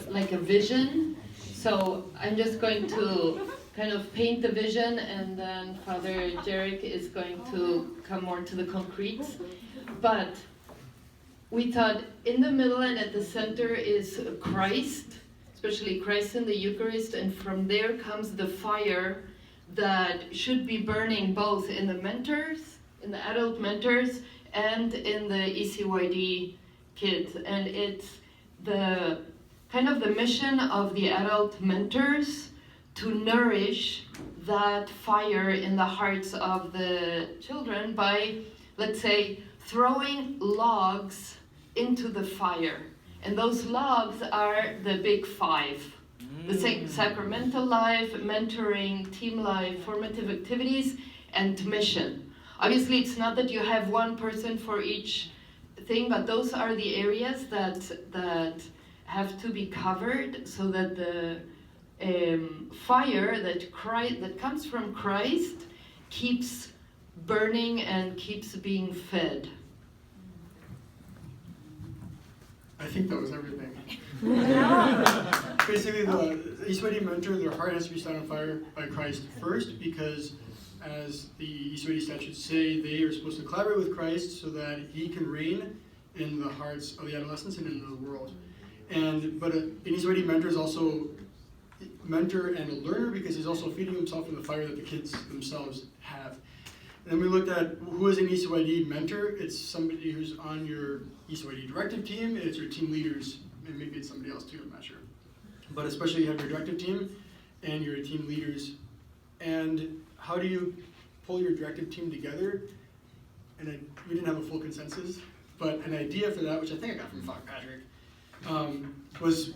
like a vision. So I'm just going to kind of paint the vision, and then Father Jarek is going to come more to the concrete. But we thought in the middle and at the center is Christ, especially Christ in the Eucharist, and from there comes the fire that should be burning both in the mentors, in the adult mentors, and in the ECYD kids. And it's the kind of the mission of the adult mentors to nourish that fire in the hearts of the children by, let's say, throwing logs into the fire. And those logs are the big five. The sacramental life, mentoring, team life, formative activities, and mission. Obviously, it's not that you have one person for each thing, but those are the areas that have to be covered so that the fire that comes from Christ keeps burning and keeps being fed. I think that was everything. Basically, the ECYD mentor, their heart has to be set on fire by Christ first, because as the ECYD statutes say, they are supposed to collaborate with Christ so that he can reign in the hearts of the adolescents and in the world. But an ECYD mentor is also a mentor and a learner, because he's also feeding himself from the fire that the kids themselves have. And then we looked at who is an ECYD mentor. It's somebody who's on your ECYD directive team, it's your team leaders, and maybe it's somebody else too, I'm not sure. But especially you have your directive team and your team leaders. And how do you pull your directive team together? And we didn't have a full consensus, but an idea for that, which I think I got from Father Patrick, was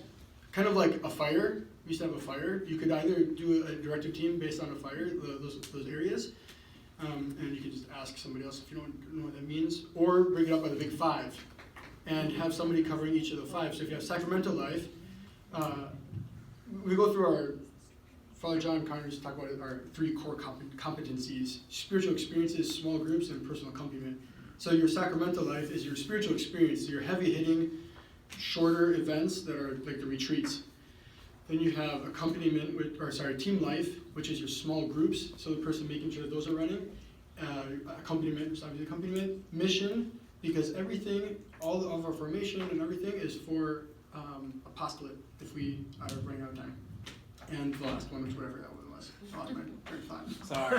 kind of like a fire. We used to have a fire. You could either do a directive team based on a fire, those areas, and you can just ask somebody else if you don't know what that means, or bring it up by the big five, and have somebody covering each of the five. So if you have sacramental life, we go through our, Father John Connors talk about our 3 core competencies: spiritual experiences, small groups, and personal accompaniment. So your sacramental life is your spiritual experience, your heavy-hitting, shorter events that are like the retreats. Then you have team life, which is your small groups, so the person making sure that those are running. Accompaniment, obviously accompaniment. Mission, because everything, all of our formation and everything is for apostolate, if we are running out of time. And the last one, which whatever that one was. I lost my train of thought. Sorry.